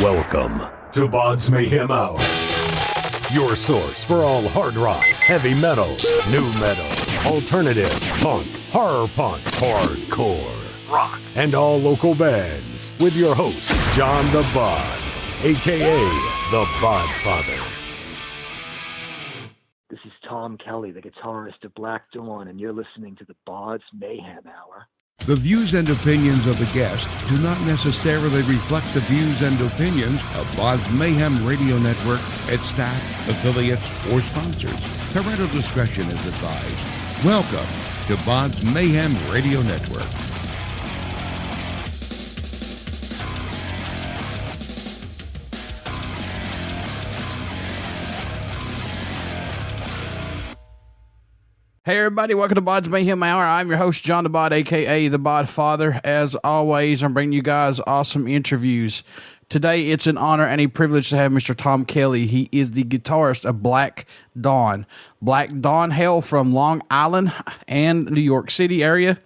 Welcome to BODS Mayhem Hour, your source for all hard rock, heavy metal, new metal, alternative, punk, horror punk, hardcore, rock, and all local bands, with your host, John the Bod, a.k.a. the Bodfather. This is Tom Kelley, the guitarist of Black Dawn, and you're listening to the BODS Mayhem Hour. The views and opinions of the guest do not necessarily reflect the views and opinions of BODS Mayhem Radio Network, its staff, affiliates, or sponsors. Parental discretion is advised. Welcome to BODS Mayhem Radio Network. Hey everybody, welcome to BODS Mayhem Hour. I'm your host, John the Bod, a.k.a. the Bodfather. As always, I'm bringing you guys awesome interviews. Today, it's an honor and a privilege to have Mr. Tom Kelley. He is the guitarist of Black Dawn. Black Dawn hail from Long Island and New York City area.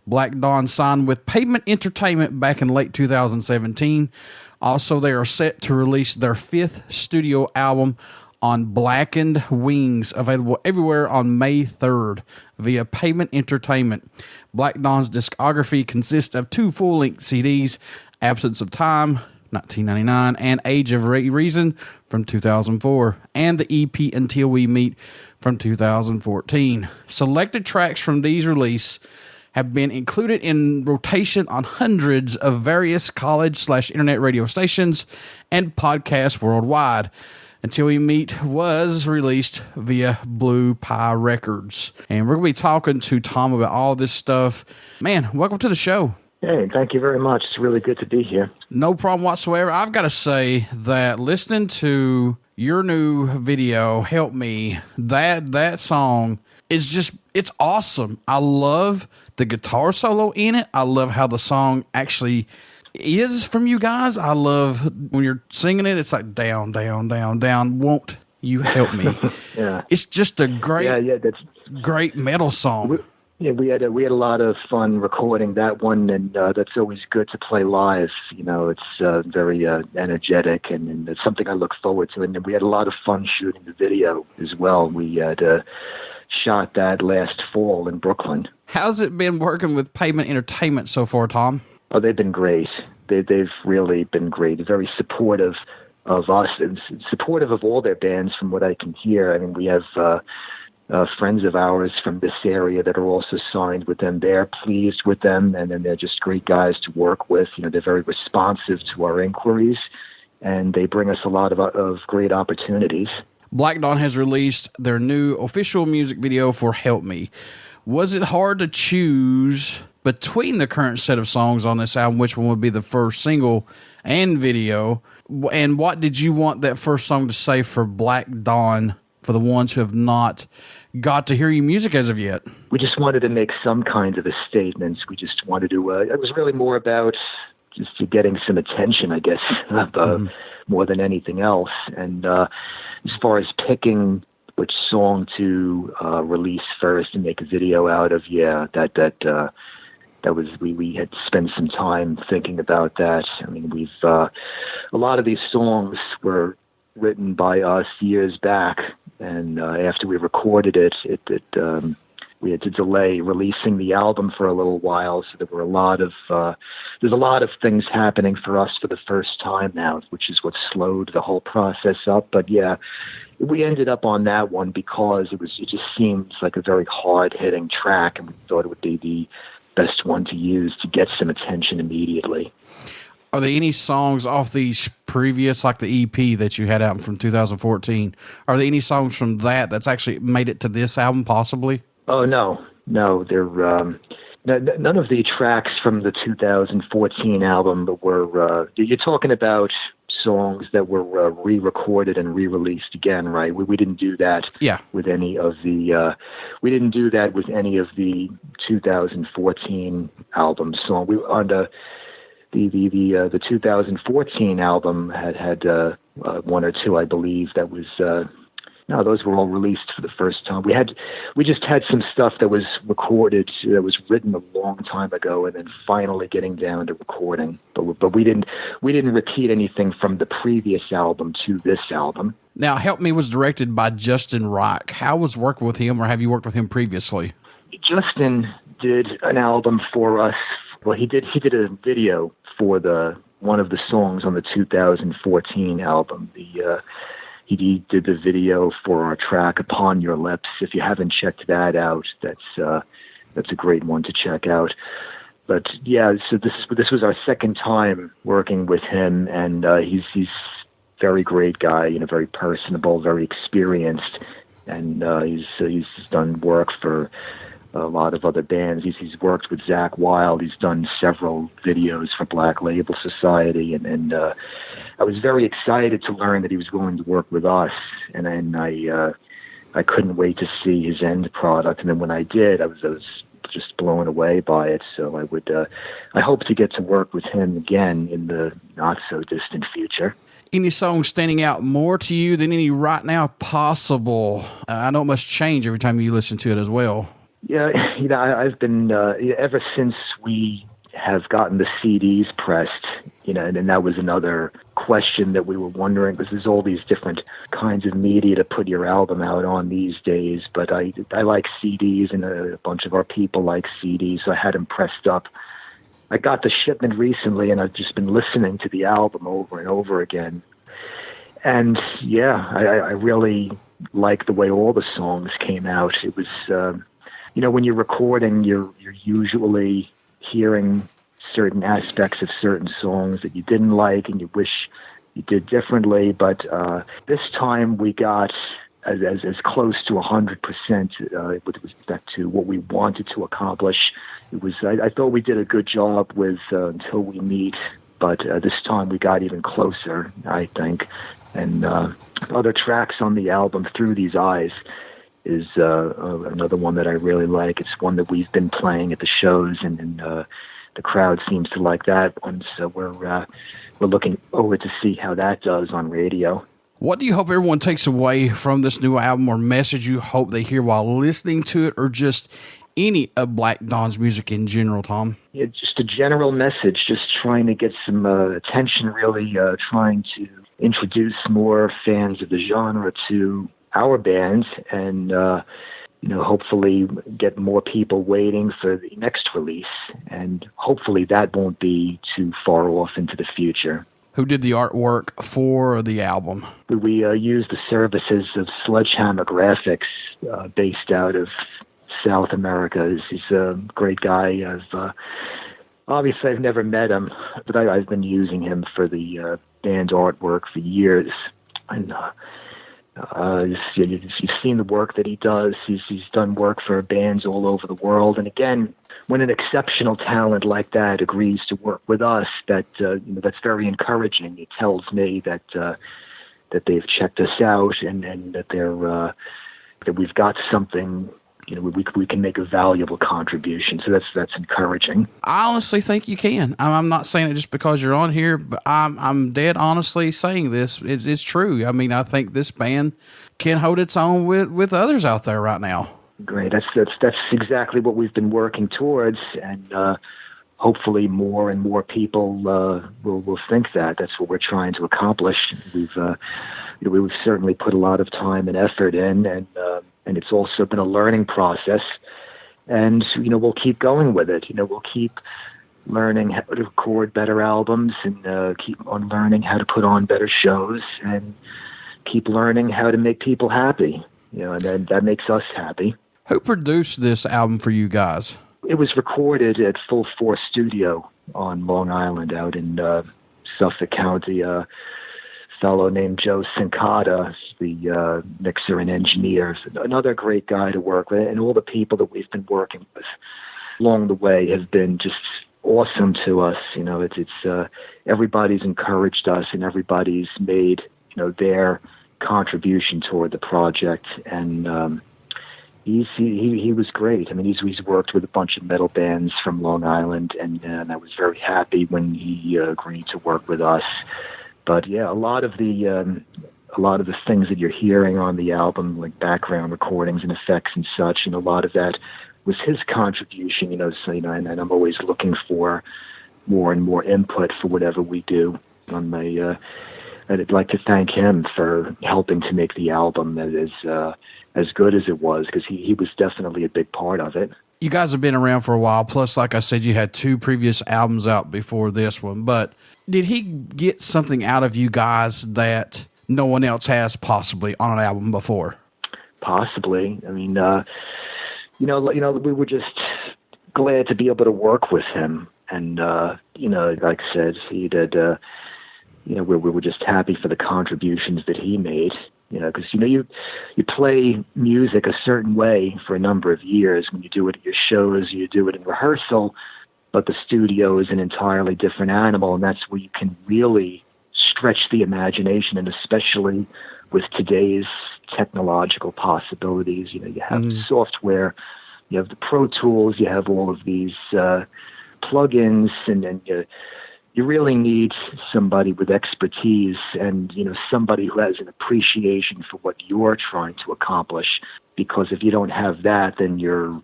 Black Dawn signed with Pavement Entertainment back in late 2017. Also, they are set to release their 5th studio album on Blackened Wings, available everywhere on May 3rd via Pavement Entertainment. Black Dawn's discography consists of 2 full-length CDs, Absence of Time, 1999, and Age of Reason from 2004, and the EP Until We Meet from 2014. Selected tracks from these releases have been included in rotation on hundreds of various college/internet radio stations and podcasts worldwide. Until We Meet was released via Blue Pie Records. And we're going to be talking to Tom about all this stuff. Man, welcome to the show. Hey, thank you very much. It's really good to be here. No problem whatsoever. I've got to say that listening to your new video, Help Me, that song is just, it's awesome. I love the guitar solo in it. I love how the song actually is from you guys. I love when you're singing it, it's like down, down, down, down, won't you help me? Yeah. It's just a great, that's great metal song. We had a lot of fun recording that one, and that's always good to play live. You know, it's very energetic, and it's something I look forward to. And we had a lot of fun shooting the video as well. We had shot that last fall in Brooklyn. How's it been working with Pavement Entertainment so far, Tom? Oh, they've been great. They've really been great. They're very supportive of us and supportive of all their bands from what I can hear. I mean, we have friends of ours from this area that are also signed with them. They're pleased with them, and then they're just great guys to work with. You know, they're very responsive to our inquiries, and they bring us a lot of great opportunities. Black Dawn has released their new official music video for Help Me. Was it hard to choose between the current set of songs on this album, which one would be the first single and video? And what did you want that first song to say for Black Dawn, for the ones who have not got to hear your music as of yet? We just wanted to make some kind of a statement. We just wanted to, it was really more about just getting some attention, I guess, more than anything else. And as far as picking which song to release first and make a video out of, that was, we had spent some time thinking about that. I mean, we've a lot of these songs were written by us years back, and after we recorded it, we had to delay releasing the album for a little while. So there were there's a lot of things happening for us for the first time now, which is what slowed the whole process up. But yeah, we ended up on that one because it just seemed like a very hard-hitting track, and we thought it would be the best one to use to get some attention immediately. Are there any songs off these previous, like the EP that you had out from 2014? Are there any songs from that's actually made it to this album, possibly? Oh, no. They're none of the tracks from the 2014 album were. You're talking about songs that were re-recorded and re-released again, right? We didn't do that. Yeah. With any of the. We didn't do that with any of the 2014 album song. We on the 2014 album had one or two, I believe, that was No, those were all released for the first time. We just had some stuff that was recorded, that was written a long time ago, and then finally getting down to recording. But we didn't repeat anything from the previous album to this album. Now, Help Me was directed by Justin Reich. How was working with him, or have you worked with him previously? Justin did an album for us. Well, he did a video for one of the songs on the 2014 album. He did the video for our track "Upon Your Lips." If you haven't checked that out, that's a great one to check out. But yeah, so this was our second time working with him, and he's a very great guy, very personable, very experienced, and he's done work for a lot of other bands. He's worked with Zakk Wylde. He's done several videos for Black Label Society, and I was very excited to learn that he was willing to work with us, and then I couldn't wait to see his end product. And then when I did, I was just blown away by it. So I hope to get to work with him again in the not so distant future. Any song standing out more to you than any right now possible? I know it must change every time you listen to it as well. Yeah, I've been ever since we have gotten the CDs pressed, and that was another question that we were wondering, because there's all these different kinds of media to put your album out on these days, but I like CDs, and a bunch of our people like CDs, so I had them pressed up. I got the shipment recently, and I've just been listening to the album over and over again. And yeah, I really like the way all the songs came out. It was, when you're recording, you're usually hearing certain aspects of certain songs that you didn't like and you wish you did differently. But this time we got as close to 100% with respect to what we wanted to accomplish. It was I thought we did a good job with Until We Meet, but this time we got even closer, I think. And other tracks on the album, Through These Eyes, is another one that I really like. It's one that we've been playing at the shows, and the crowd seems to like that one. So we're looking forward to see how that does on radio. What do you hope everyone takes away from this new album, or message you hope they hear while listening to it, or just any of Black Dawn's music in general, Tom? Yeah, just a general message, just trying to get some attention, really trying to introduce more fans of the genre to our band, and hopefully get more people waiting for the next release, and hopefully that won't be too far off into the future. Who did the artwork for the album? We used the services of Sledgehammer Graphics, based out of South America. He's a great guy. Obviously I've never met him, but I've been using him for the band artwork for years. And you've seen the work that he does. He's done work for bands all over the world. And again, when an exceptional talent like that agrees to work with us, that's very encouraging. It tells me that they've checked us out, and that that we've got something. We can make a valuable contribution. So that's encouraging. I honestly think you can. I'm not saying it just because you're on here, but I'm dead honestly saying this. It's true. I mean, I think this band can hold its own with others out there right now. Great. That's exactly what we've been working towards, and hopefully more and more people will think that. That's what we're trying to accomplish. We've certainly put a lot of time and effort in, and it's also been a learning process. And we'll keep going with it. We'll keep learning how to record better albums, and keep on learning how to put on better shows, and keep learning how to make people happy. And that makes us happy. Who produced this album for you guys? It was recorded at Full Force Studio on Long Island, out in Suffolk County. A fellow named Joe Sincata, the mixer and engineer, another great guy to work with. And all the people that we've been working with along the way have been just awesome to us. It's everybody's encouraged us, and everybody's made their contribution toward the project. And he was great. I mean, he's worked with a bunch of metal bands from Long Island, and I was very happy when he agreed to work with us. But yeah, a lot of the a lot of the things that you're hearing on the album, like background recordings and effects and such, and a lot of that was his contribution, so, and I'm always looking for more and more input for whatever we do. I'd like to thank him for helping to make the album that is as good as it was, because he was definitely a big part of it. You guys have been around for a while. Plus, like I said, you had 2 previous albums out before this one. But did he get something out of you guys that no one else has possibly on an album before? Possibly. I mean, we were just glad to be able to work with him. And, like I said, he did, we were just happy for the contributions that he made. Because, you play music a certain way for a number of years. When you do it at your shows, you do it in rehearsal, but the studio is an entirely different animal, and that's where you can really stretch the imagination, and especially with today's technological possibilities. You have software, you have the Pro Tools, you have all of these plugins, and you really need somebody with expertise and, somebody who has an appreciation for what you're trying to accomplish. Because if you don't have that, then you're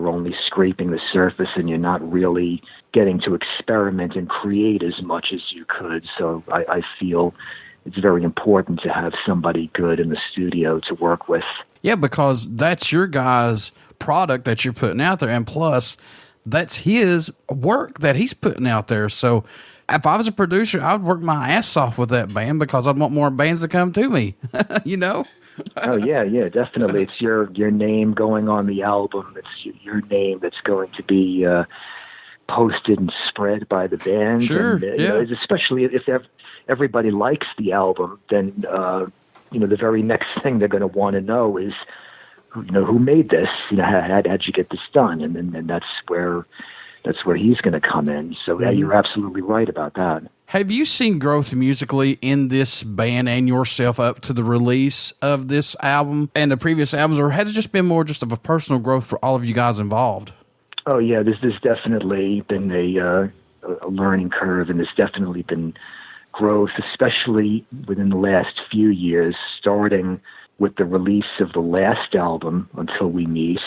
only scraping the surface and you're not really getting to experiment and create as much as you could. So I feel it's very important to have somebody good in the studio to work with. Yeah, because that's your guys' product that you're putting out there. And plus, that's his work that he's putting out there. So if I was a producer, I would work my ass off with that band because I'd want more bands to come to me, Oh, yeah, definitely. It's your name going on the album. It's your name that's going to be posted and spread by the band. Sure, and, especially if everybody likes the album, then, the very next thing they're going to want to know is, who made this? How'd you get this done? And that's where he's going to come in. So yeah, you're absolutely right about that. Have you seen growth musically in this band and yourself up to the release of this album and the previous albums, or has it just been more just of a personal growth for all of you guys involved? Oh yeah, there's definitely been a learning curve, and there's definitely been growth, especially within the last few years, starting with the release of the last album, Until We Meet,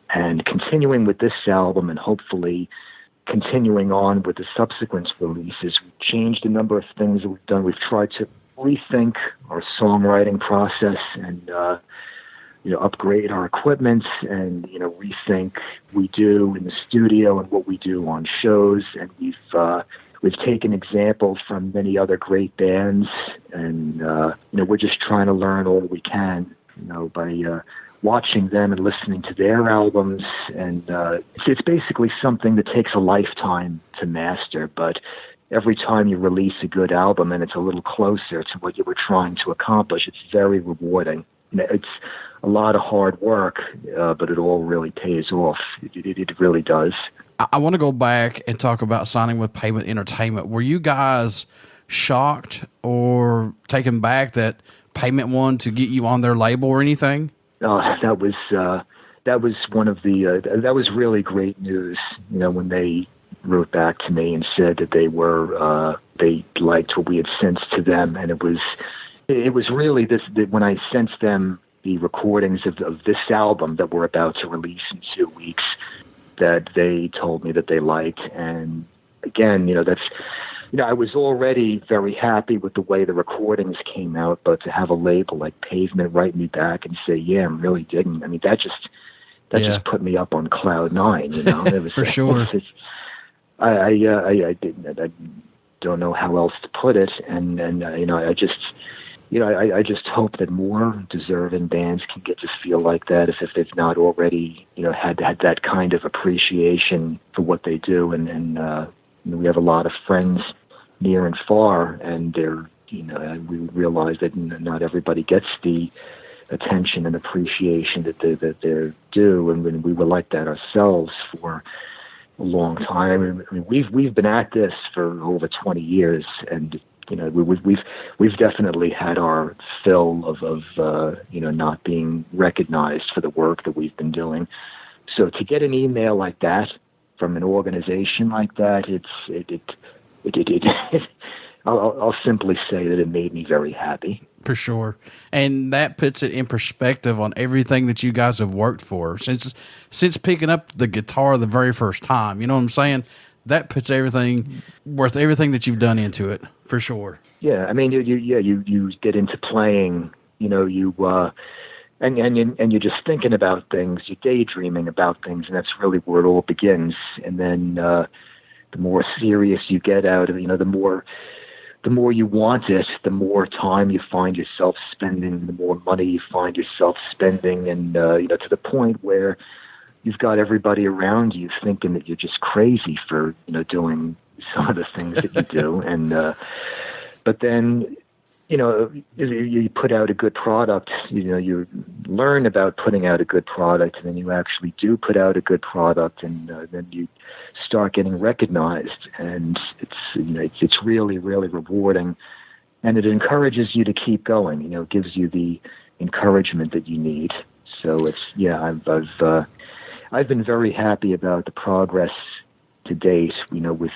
and continuing with this album, and hopefully continuing on with the subsequent releases. We've changed a number of things that we've done. We've tried to rethink our songwriting process and, upgrade our equipment and, rethink we do in the studio and what we do on shows. And we've taken examples from many other great bands, and, we're just trying to learn all we can, by watching them and listening to their albums. And it's basically something that takes a lifetime to master, but every time you release a good album and it's a little closer to what you were trying to accomplish, it's very rewarding. It's a lot of hard work, but it all really pays off. It really does. I want to go back and talk about signing with Pavement Entertainment. Were you guys shocked or taken back that Pavement wanted to get you on their label or anything? That was one of the that was really great news. When they wrote back to me and said that they liked what we had sent to them, and it was really this that when I sent them the recordings of this album that we're about to release in 2 weeks, that they told me that they liked. And again, that's. I was already very happy with the way the recordings came out, but to have a label like Pavement write me back and say, "Yeah, I'm really digging." I mean, that just put me up on cloud 9. It was, for sure. I don't know how else to put it, and I just hope that more deserving bands can get to feel like that if they've not already had that kind of appreciation for what they do, and we have a lot of friends near and far, and we realize that not everybody gets the attention and appreciation that they're due, and we were like that ourselves for a long time. I mean, we've been at this for over 20 years, and we've definitely had our fill of not being recognized for the work that we've been doing. So to get an email like that from an organization like that, I'll simply say that it made me very happy. For sure. And that puts it in perspective on everything that you guys have worked for since picking up the guitar the very first time. You know what I'm saying? That puts everything worth everything that you've done into it, for sure. Yeah, I mean, you get into playing, and you're just thinking about things, you're daydreaming about things, and that's really where it all begins. And then the more serious you get out of it, the more you want it, the more time you find yourself spending, the more money you find yourself spending, and to the point where you've got everybody around you thinking that you're just crazy for doing some of the things that you do. And but then you put out a good product. You learn about putting out a good product, and then you actually do put out a good product, and then you start getting recognized, and it's really, really rewarding, and it encourages you to keep going. Gives you the encouragement that you need. So I've been very happy about the progress to date. With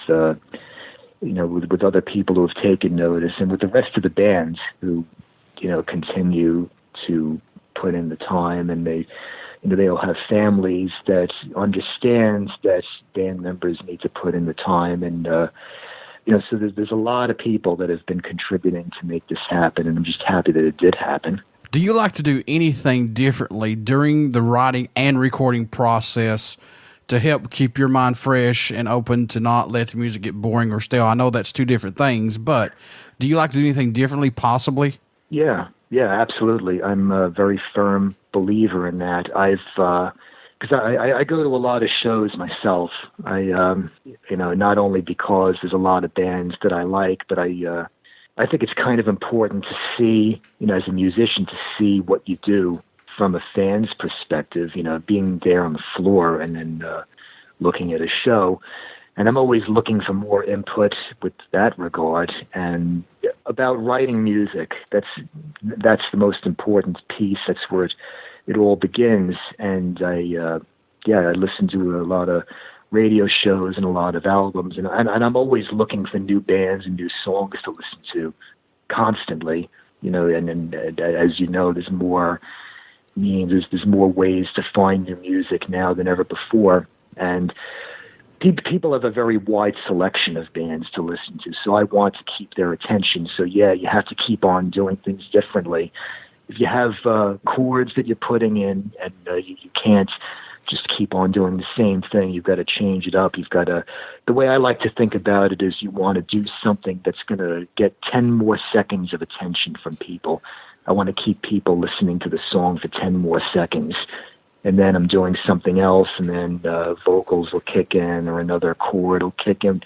other people who have taken notice, and with the rest of the bands who continue to put in the time, and they'll have families that understand that band members need to put in the time, and so there's a lot of people that have been contributing to make this happen, and I'm just happy that it did happen. Do you like to do anything differently during the writing and recording process to help keep your mind fresh and open to not let the music get boring or stale? I know that's two different things, but do you like to do anything differently, possibly? Yeah, absolutely. I'm a very firm believer in that. Because I go to a lot of shows myself. Not only because there's a lot of bands that I like, but I think it's kind of important to see, as a musician, to see what you do from a fan's perspective, being there on the floor and then looking at a show. And I'm always looking for more input with that regard. And about writing music, that's the most important piece. That's where it all begins. And I listen to a lot of radio shows and a lot of albums, and I'm always looking for new bands and new songs to listen to constantly. And as you know, there's more ways to find new music now than ever before, and people have a very wide selection of bands to listen to. So I want to keep their attention. So you have to keep on doing things differently. If you have chords that you're putting in, and you can't just keep on doing the same thing, you've got to change it up. You've got to. The way I like to think about it is, you want to do something that's going to get 10 more seconds of attention from people. I want to keep people listening to the song for 10 more seconds. And then I'm doing something else, and then vocals will kick in, or another chord will kick in,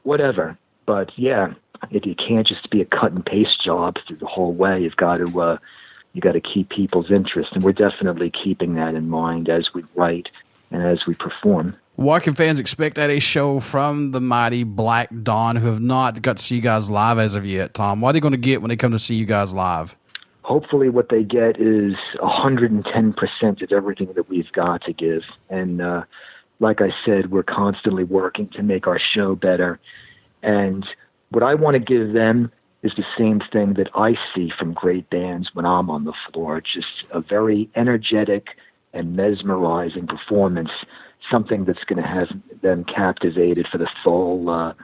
whatever. But it can't just be a cut and paste job through the whole way. You've got to keep people's interest, and we're definitely keeping that in mind as we write and as we perform. What can fans expect at a show from the mighty Black Dawn, who have not got to see you guys live as of yet, Tom? What are they going to get when they come to see you guys live? Hopefully what they get is 110% of everything that we've got to give. And like I said, we're constantly working to make our show better. And what I want to give them is the same thing that I see from great bands when I'm on the floor. Just a very energetic and mesmerizing performance, something that's going to have them captivated for the full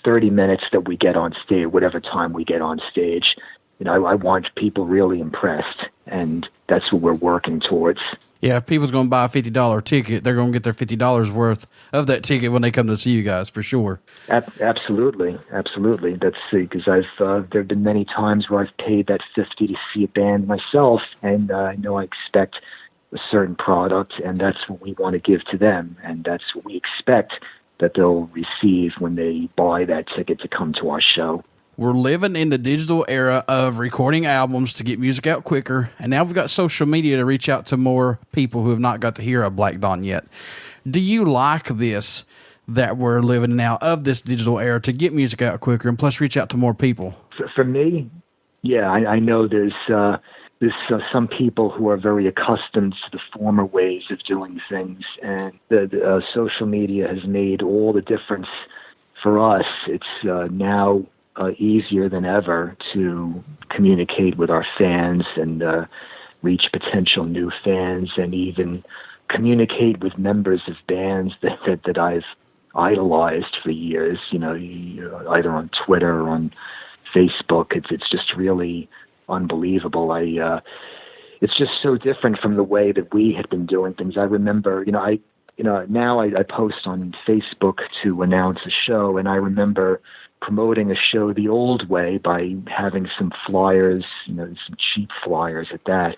30 minutes that we get on stage, whatever time we get on stage. I want people really impressed, and that's what we're working towards. Yeah, if people's going to buy a $50 ticket, they're going to get their $50 worth of that ticket when they come to see you guys, for sure. Absolutely. That's because there have been many times where I've paid that $50 to see a band myself, and I know I expect a certain product, and that's what we want to give to them, and that's what we expect that they'll receive when they buy that ticket to come to our show. We're living in the digital era of recording albums to get music out quicker, and now we've got social media to reach out to more people who have not got to hear of Black Dawn yet. Do you like this, that we're living now of this digital era, to get music out quicker and plus reach out to more people? For me, I know there's some people who are very accustomed to the former ways of doing things, and the social media has made all the difference for us. It's now easier than ever to communicate with our fans and reach potential new fans, and even communicate with members of bands that I've idolized for years, either on Twitter or on Facebook. It's just really unbelievable. It's just so different from the way that we had been doing things. I remember, now I post on Facebook to announce a show, and I remember promoting a show the old way by having some flyers, some cheap flyers at that,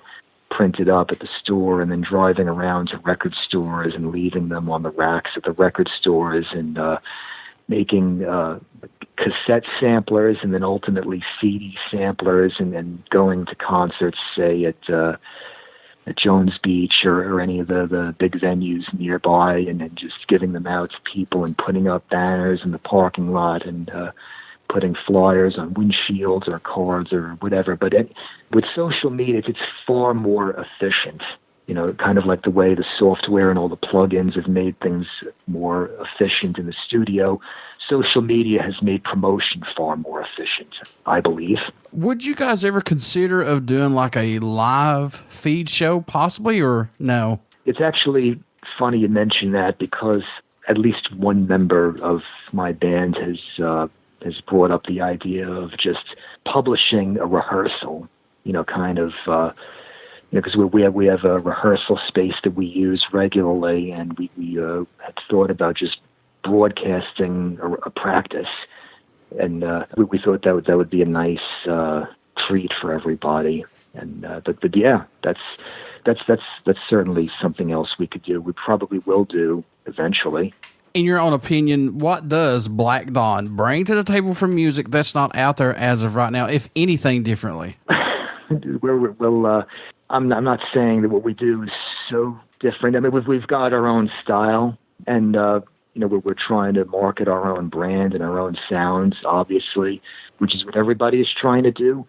printed up at the store, and then driving around to record stores and leaving them on the racks at the record stores, and making cassette samplers, and then ultimately CD samplers, and then going to concerts, say at Jones Beach or any of the big venues nearby, and then just giving them out to people and putting up banners in the parking lot, and putting flyers on windshields or cars or whatever. But with social media, it's far more efficient. Kind of like the way the software and all the plugins have made things more efficient in the studio. Social media has made promotion far more efficient, I believe. Would you guys ever consider of doing like a live feed show possibly, or no? It's actually funny you mention that, because at least one member of my band has brought up the idea of just publishing a rehearsal, because we have a rehearsal space that we use regularly, and we had thought about just broadcasting a practice, and we thought that would be a nice treat for everybody. And but yeah, that's certainly something else we could do. We probably will do eventually. In your own opinion, what does Black Dawn bring to the table for music that's not out there as of right now, if anything differently? I'm not saying that what we do is so different. I mean, we've got our own style, and we're trying to market our own brand and our own sounds, obviously, which is what everybody is trying to do.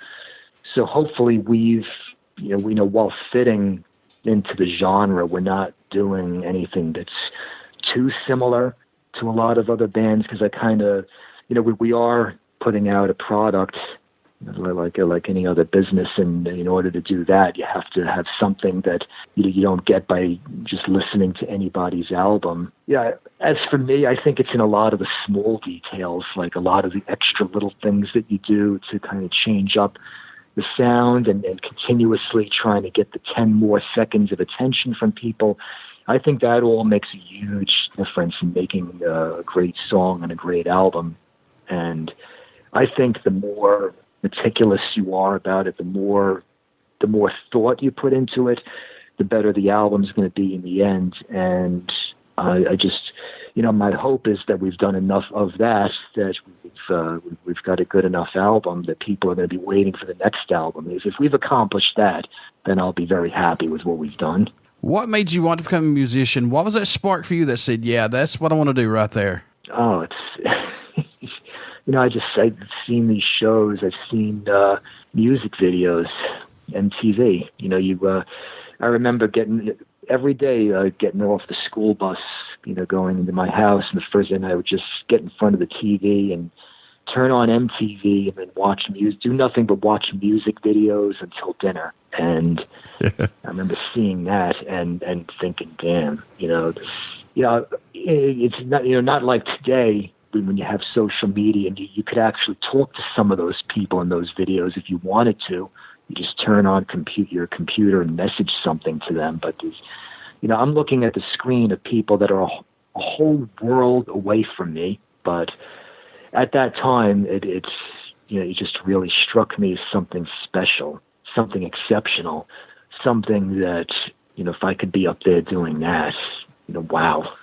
So hopefully while fitting into the genre, we're not doing anything that's too similar to a lot of other bands, because I kind of, we are putting out a product like any other business, and in order to do that, you have to have something that you don't get by just listening to anybody's album. Yeah, as for me, I think it's in a lot of the small details, like a lot of the extra little things that you do to kind of change up the sound, and continuously trying to get the 10 more seconds of attention from people. I think that all makes a huge difference in making a great song and a great album. And I think the more meticulous you are about it, the more thought you put into it, the better the album's going to be in the end. And I just, my hope is that we've done enough of that we've got a good enough album that people are going to be waiting for the next album. If we've accomplished that, then I'll be very happy with what we've done. What made you want to become a musician? What was that spark for you that said, yeah, that's what I want to do right there? Oh, it's, I've seen these shows. I've seen music videos, MTV. I remember every day getting off the school bus, going into my house, and the first thing I would just get in front of the TV and turn on MTV and then watch music, do nothing but watch music videos until dinner. And I remember seeing that and thinking, damn, it's not, not like today when you have social media and you could actually talk to some of those people in those videos if you wanted to. You just turn on your computer and message something to them. But I'm looking at the screen of people that are a whole world away from me. But at that time, it just really struck me as something special, something exceptional, something that, if I could be up there doing that, wow.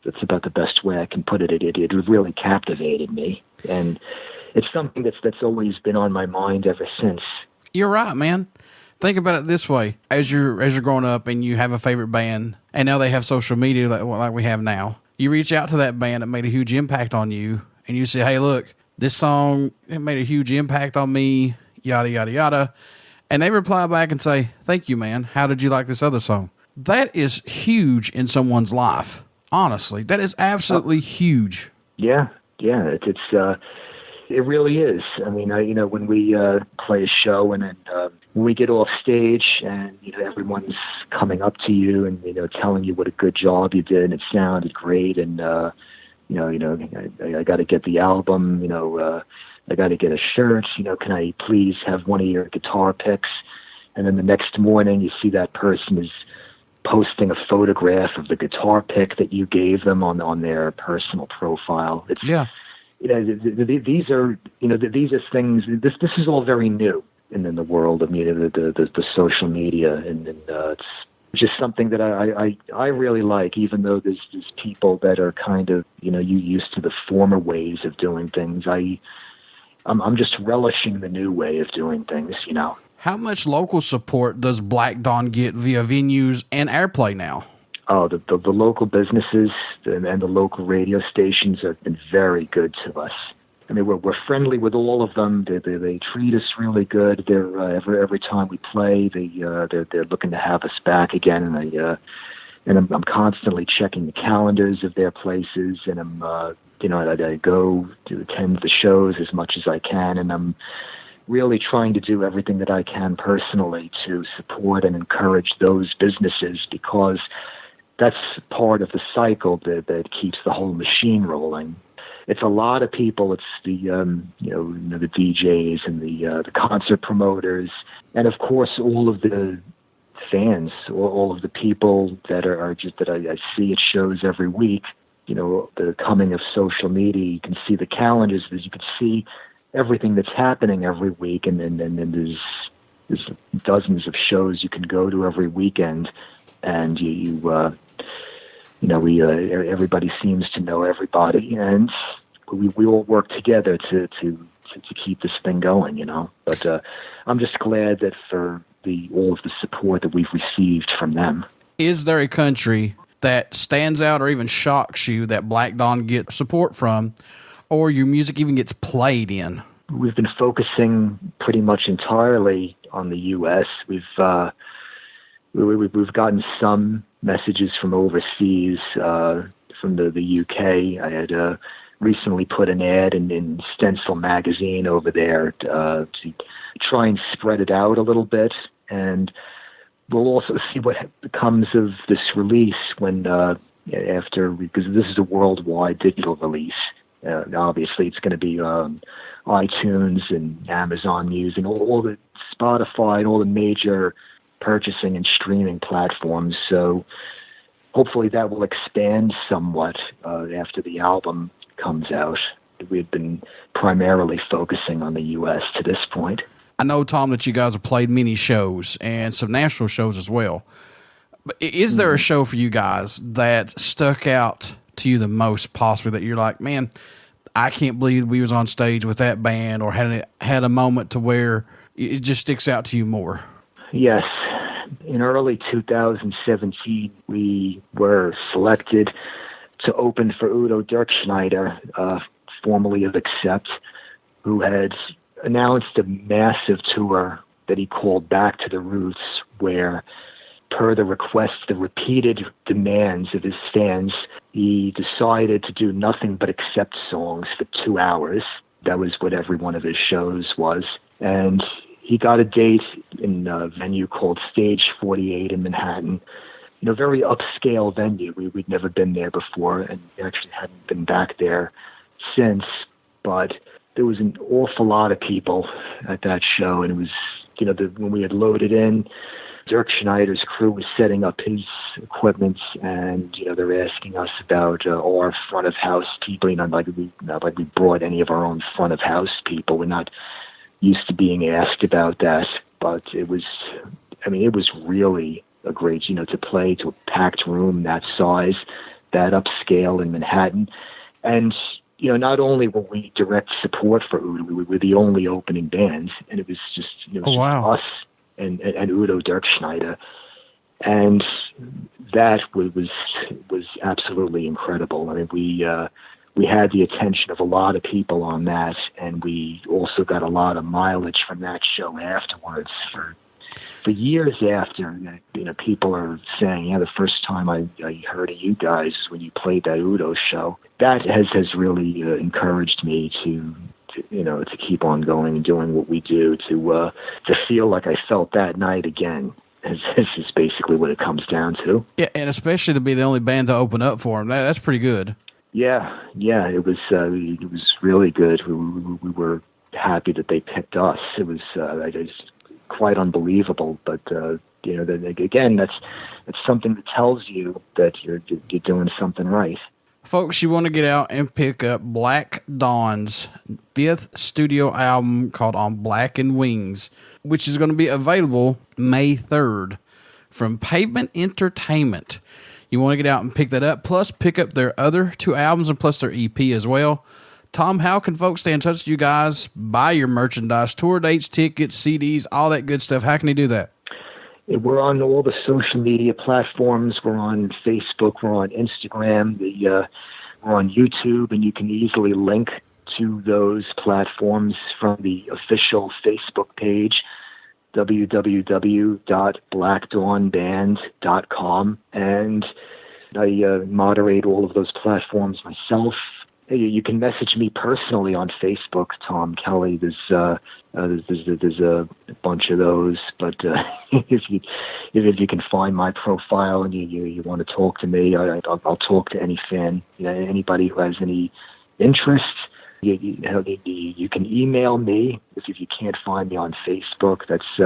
That's about the best way I can put it. It really captivated me, and it's something that's always been on my mind ever since. You're right, man. Think about it this way: as you're growing up and you have a favorite band, and now they have social media like we have now, you reach out to that band that made a huge impact on you, and you say, "Hey, look, this song, it made a huge impact on me." Yada yada yada, and they reply back and say, "Thank you, man. How did you like this other song?" That is huge in someone's life. Honestly, that is absolutely huge. Yeah, it really is. I mean, when we play a show and then when we get off stage and everyone's coming up to you and telling you what a good job you did and it sounded great and I got to get the album. I got to get a shirt. Can I please have one of your guitar picks? And then the next morning, you see that person is posting a photograph of the guitar pick that you gave them on their personal profile. Yeah. These are things. This is all very new in the world of the social media, and it's just something that I really like. Even though there's people that are kind of you used to the former ways of doing things. I'm just relishing the new way of doing things. How much local support does Black Dawn get via venues and airplay now? Oh, the local businesses and the local radio stations have been very good to us. I mean, we're friendly with all of them. They treat us really good. They're every time we play, they're looking to have us back again. And I'm constantly checking the calendars of their places, and I go to attend the shows as much as I can, and I'm really trying to do everything that I can personally to support and encourage those businesses, because that's part of the cycle that keeps the whole machine rolling. It's a lot of people. It's the the DJs and the concert promoters, and of course all of the fans, all of the people that are just that I see at shows every week. The coming of social media, you can see the calendars, you can see everything that's happening every week, and then there's dozens of shows you can go to every weekend, and everybody seems to know everybody, and we all work together to keep this thing going, But I'm just glad that for all of the support that we've received from them. Is there a country that stands out or even shocks you that Black Dawn gets support from, or your music even gets played in? We've been focusing pretty much entirely on the U.S. We've gotten some messages from overseas, from the U.K. I had recently put an ad in Stencil magazine over there to try and spread it out a little bit, and we'll also see what comes of this release because this is a worldwide digital release. Obviously, it's going to be iTunes and Amazon Music, all the Spotify, and all the major purchasing and streaming platforms. So hopefully that will expand somewhat after the album comes out. We've been primarily focusing on the U.S. to this point. I know, Tom, that you guys have played many shows and some national shows as well. But is there a show for you guys that stuck out to you the most, possibly, that you're like, man, I can't believe we was on stage with that band, or had a moment to where it just sticks out to you more? Yes. In early 2017, we were selected to open for Udo Dirkschneider, formerly of Accept, who had announced a massive tour that he called Back to the Roots, where, per the repeated demands of his fans, he decided to do nothing but Accept songs for 2 hours. That was what every one of his shows was. And he got a date in a venue called Stage 48 in Manhattan. Very upscale venue. We'd never been there before, and actually hadn't been back there since. But there was an awful lot of people at that show, and it was, when we had loaded in, Dirk Schneider's crew was setting up his equipment, and they're asking us about our front of house people. Not like we brought any of our own front of house people. We're not used to being asked about that, but it was really a great, to play to a packed room that size, that upscale in Manhattan. And, not only were we direct support for Udo, we were the only opening band, and it was just, us and Udo Dirkschneider. And that was absolutely incredible. I mean, we had the attention of a lot of people on that, and we also got a lot of mileage from that show afterwards for for years after, people are saying, the first time I heard of you guys when you played that Udo show. That has really encouraged me to keep on going and doing what we do, to feel like I felt that night again. This is basically what it comes down to. Yeah, and especially to be the only band to open up for them. That's pretty good. Yeah, it was really good. We were happy that they picked us. It was quite unbelievable, but again, that's something that tells you that you're doing something right. Folks, you want to get out and pick up Black Dawn's 5th studio album called On Blackened Wings, which is going to be available May 3rd from Pavement Entertainment. You want to get out and pick that up, plus pick up their other 2 albums and plus their EP as well. Tom, how can folks stay in touch with you guys, buy your merchandise, tour dates, tickets, CDs, all that good stuff? How can they do that? We're on all the social media platforms. We're on Facebook. We're on Instagram. We're on YouTube, and you can easily link to those platforms from the official Facebook page, www.blackdawnband.com. And I moderate all of those platforms myself. You can message me personally on Facebook, Tom Kelley. There's a bunch of those, but if you can find my profile and you want to talk to me, I'll talk to any fan, anybody who has any interest. You can email me if you can't find me on Facebook. That's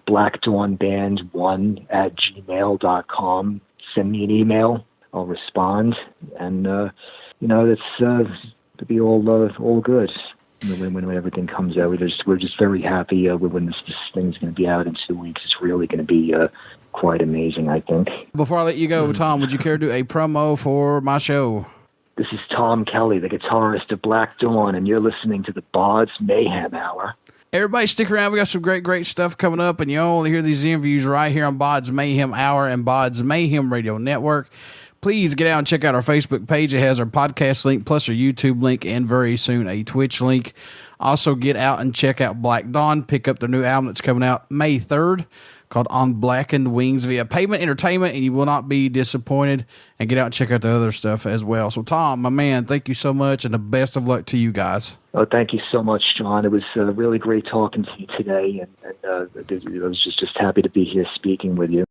blackdawnband1@gmail.com. Send me an email. I'll respond, and it's to be all good. When everything comes out, we're just very happy when this thing's going to be out in 2 weeks. It's really going to be quite amazing, I think. Before I let you go, Tom, would you care to do a promo for my show? This is Tom Kelley, the guitarist of Black Dawn, and you're listening to the BODS Mayhem Hour. Everybody stick around. We got some great stuff coming up, and you'll only hear these interviews right here on BODS Mayhem Hour and BODS Mayhem Radio Network. Please get out and check out our Facebook page. It has our podcast link, plus our YouTube link, and very soon a Twitch link. Also, get out and check out Black Dawn. Pick up their new album that's coming out May 3rd called On Blackened Wings via Pavement Entertainment, and you will not be disappointed. And get out and check out the other stuff as well. So, Tom, my man, thank you so much, and the best of luck to you guys. Oh, thank you so much, John. It was really great talking to you today, and I was just happy to be here speaking with you.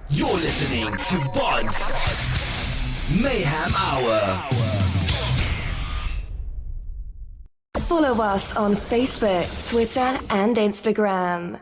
You're listening to BODS Mayhem Hour. Follow us on Facebook, Twitter, and Instagram.